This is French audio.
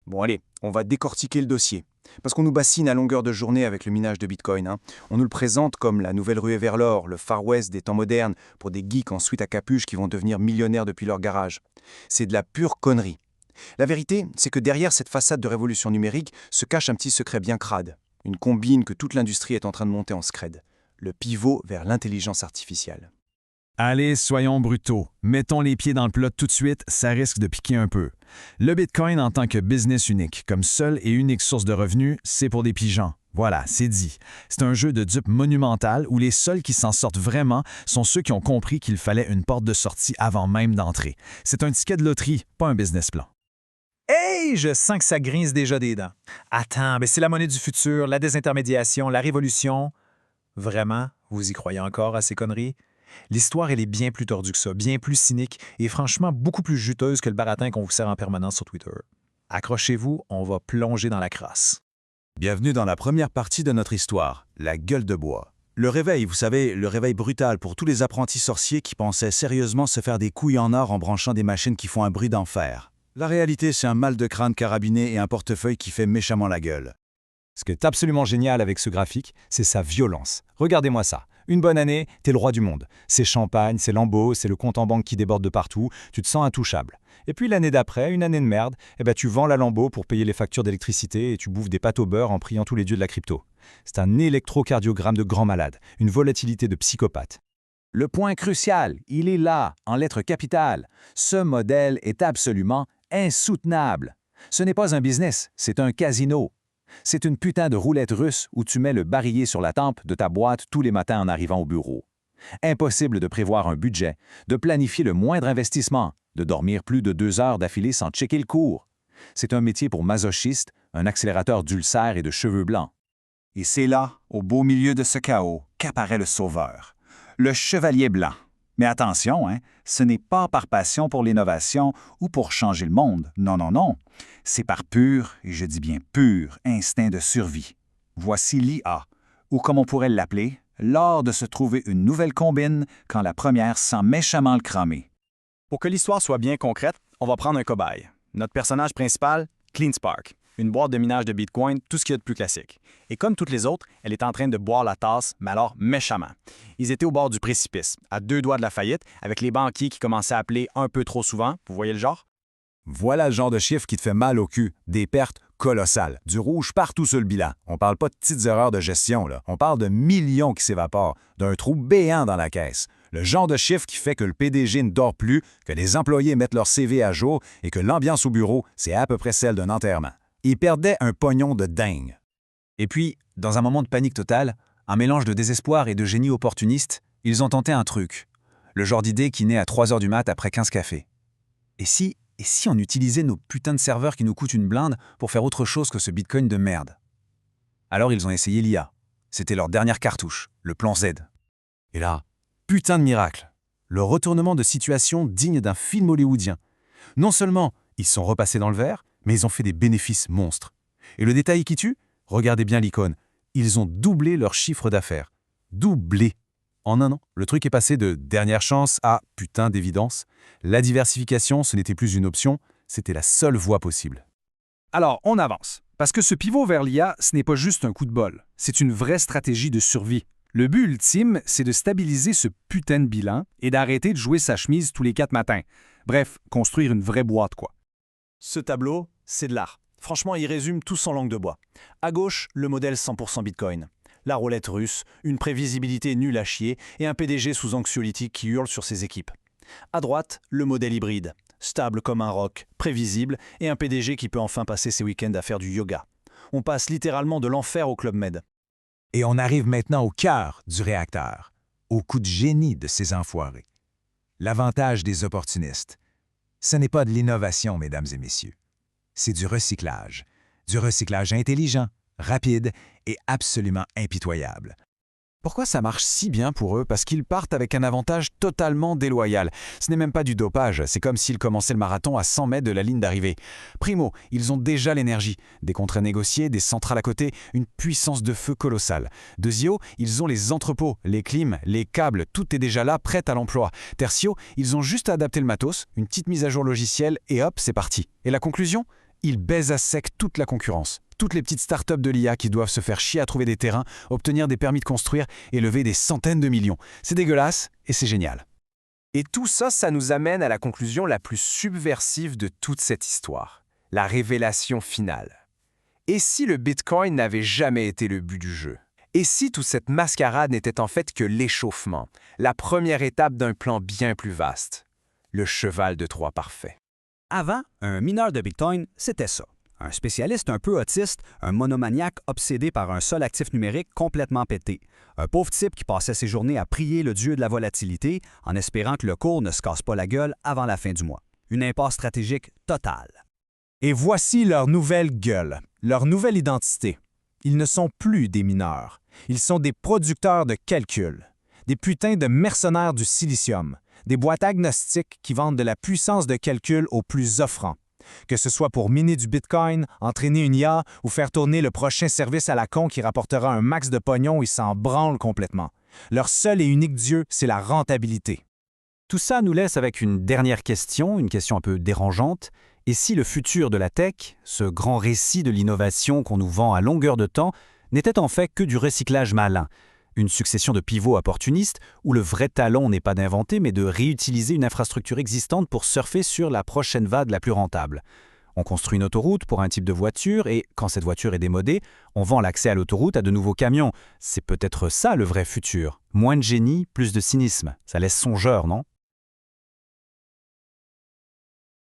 Bon allez, on va décortiquer le dossier. Parce qu'on nous bassine à longueur de journée avec le minage de Bitcoin, hein. On nous le présente comme la nouvelle ruée vers l'or, le Far West des temps modernes, pour des geeks en suite à capuche qui vont devenir millionnaires depuis leur garage. C'est de la pure connerie. La vérité, c'est que derrière cette façade de révolution numérique se cache un petit secret bien crade. Une combine que toute l'industrie est en train de monter en scred. Le pivot vers l'intelligence artificielle. Allez, soyons brutaux. Mettons les pieds dans le plat tout de suite, ça risque de piquer un peu. Le Bitcoin en tant que business unique, comme seule et unique source de revenus, c'est pour des pigeons. Voilà, c'est dit. C'est un jeu de dupes monumental où les seuls qui s'en sortent vraiment sont ceux qui ont compris qu'il fallait une porte de sortie avant même d'entrer. C'est un ticket de loterie, pas un business plan. Hey, je sens que ça grince déjà des dents. Attends, mais c'est la monnaie du futur, la désintermédiation, la révolution. Vraiment, vous y croyez encore à ces conneries? L'histoire, elle est bien plus tordue que ça, bien plus cynique et franchement beaucoup plus juteuse que le baratin qu'on vous sert en permanence sur Twitter. Accrochez-vous, on va plonger dans la crasse. Bienvenue dans la première partie de notre histoire, la gueule de bois. Le réveil, vous savez, le réveil brutal pour tous les apprentis sorciers qui pensaient sérieusement se faire des couilles en or en branchant des machines qui font un bruit d'enfer. La réalité, c'est un mal de crâne carabiné et un portefeuille qui fait méchamment la gueule. Ce qui est absolument génial avec ce graphique, c'est sa violence. Regardez-moi ça. Une bonne année, t'es le roi du monde. C'est champagne, c'est lambeau, c'est le compte en banque qui déborde de partout, tu te sens intouchable. Et puis l'année d'après, une année de merde, tu vends la lambeau pour payer les factures d'électricité et tu bouffes des pâtes au beurre en priant tous les dieux de la crypto. C'est un électrocardiogramme de grand malade, une volatilité de psychopathe. Le point crucial, il est là, en lettres capitales. Ce modèle est absolument insoutenable. Ce n'est pas un business, c'est un casino. C'est une putain de roulette russe où tu mets le barillet sur la tempe de ta boîte tous les matins en arrivant au bureau. Impossible de prévoir un budget, de planifier le moindre investissement, de dormir plus de 2 heures d'affilée sans checker le cours. C'est un métier pour masochistes, un accélérateur d'ulcères et de cheveux blancs. Et c'est là, au beau milieu de ce chaos, qu'apparaît le sauveur, le chevalier blanc. Mais attention, ce n'est pas par passion pour l'innovation ou pour changer le monde. Non, non, non. C'est par pur, et je dis bien pur, instinct de survie. Voici l'IA, ou comme on pourrait l'appeler, l'art de se trouver une nouvelle combine quand la première sent méchamment le cramer. Pour que l'histoire soit bien concrète, on va prendre un cobaye. Notre personnage principal, CleanSpark. Une boîte de minage de Bitcoin, tout ce qu'il y a de plus classique. Et comme toutes les autres, elle est en train de boire la tasse, mais alors méchamment. Ils étaient au bord du précipice, à 2 doigts de la faillite, avec les banquiers qui commençaient à appeler un peu trop souvent. Vous voyez le genre? Voilà le genre de chiffre qui te fait mal au cul. Des pertes colossales. Du rouge partout sur le bilan. On parle pas de petites erreurs de gestion, là. On parle de millions qui s'évaporent, d'un trou béant dans la caisse. Le genre de chiffre qui fait que le PDG ne dort plus, que les employés mettent leur CV à jour et que l'ambiance au bureau, c'est à peu près celle d'un enterrement. Ils perdaient un pognon de dingue. Et puis, dans un moment de panique totale, un mélange de désespoir et de génie opportuniste, ils ont tenté un truc. Le genre d'idée qui naît à 3 heures du mat après 15 cafés. Et si on utilisait nos putains de serveurs qui nous coûtent une blinde pour faire autre chose que ce Bitcoin de merde? Alors ils ont essayé l'IA. C'était leur dernière cartouche, le plan Z. Et là, putain de miracle. Le retournement de situation digne d'un film hollywoodien. Non seulement ils sont repassés dans le vert, mais ils ont fait des bénéfices monstres. Et le détail qui tue? Regardez bien l'icône. Ils ont doublé leur chiffre d'affaires. Doublé. En un an, le truc est passé de dernière chance à putain d'évidence. La diversification, ce n'était plus une option, c'était la seule voie possible. Alors, on avance. Parce que ce pivot vers l'IA, ce n'est pas juste un coup de bol. C'est une vraie stratégie de survie. Le but ultime, c'est de stabiliser ce putain de bilan et d'arrêter de jouer sa chemise tous les 4 matins. Bref, construire une vraie boîte, quoi. Ce tableau, c'est de l'art. Franchement, il résume tout sans langue de bois. À gauche, le modèle 100% Bitcoin. La roulette russe, une prévisibilité nulle à chier et un PDG sous anxiolytique qui hurle sur ses équipes. À droite, le modèle hybride. Stable comme un roc, prévisible et un PDG qui peut enfin passer ses week-ends à faire du yoga. On passe littéralement de l'enfer au Club Med. Et on arrive maintenant au cœur du réacteur, au coup de génie de ces enfoirés. L'avantage des opportunistes. Ce n'est pas de l'innovation, mesdames et messieurs. C'est du recyclage intelligent, rapide et absolument impitoyable. Pourquoi ça marche si bien pour eux? Parce qu'ils partent avec un avantage totalement déloyal. Ce n'est même pas du dopage, c'est comme s'ils commençaient le marathon à 100 mètres de la ligne d'arrivée. Primo, ils ont déjà l'énergie, des contrats négociés, des centrales à côté, une puissance de feu colossale. Deuxio, ils ont les entrepôts, les clims, les câbles, tout est déjà là, prêt à l'emploi. Tertio, ils ont juste à adapter le matos, une petite mise à jour logicielle et hop, c'est parti. Et la conclusion? Il baise à sec toute la concurrence. Toutes les petites startups de l'IA qui doivent se faire chier à trouver des terrains, obtenir des permis de construire et lever des centaines de millions. C'est dégueulasse et c'est génial. Et tout ça, ça nous amène à la conclusion la plus subversive de toute cette histoire, la révélation finale. Et si le Bitcoin n'avait jamais été le but du jeu? Et si toute cette mascarade n'était en fait que l'échauffement, la première étape d'un plan bien plus vaste? Le cheval de Troie parfait. Avant, un mineur de Bitcoin, c'était ça. Un spécialiste un peu autiste, un monomaniaque obsédé par un seul actif numérique complètement pété. Un pauvre type qui passait ses journées à prier le dieu de la volatilité en espérant que le cours ne se casse pas la gueule avant la fin du mois. Une impasse stratégique totale. Et voici leur nouvelle gueule, leur nouvelle identité. Ils ne sont plus des mineurs. Ils sont des producteurs de calcul. Des putains de mercenaires du silicium. Des boîtes agnostiques qui vendent de la puissance de calcul aux plus offrants. Que ce soit pour miner du Bitcoin, entraîner une IA ou faire tourner le prochain service à la con qui rapportera un max de pognon, ils s'en branlent complètement. Leur seul et unique dieu, c'est la rentabilité. Tout ça nous laisse avec une dernière question, une question un peu dérangeante. Et si le futur de la tech, ce grand récit de l'innovation qu'on nous vend à longueur de temps, n'était en fait que du recyclage malin, une succession de pivots opportunistes où le vrai talent n'est pas d'inventer mais de réutiliser une infrastructure existante pour surfer sur la prochaine vague la plus rentable. On construit une autoroute pour un type de voiture et, quand cette voiture est démodée, on vend l'accès à l'autoroute à de nouveaux camions. C'est peut-être ça le vrai futur. Moins de génie, plus de cynisme. Ça laisse songeur, non?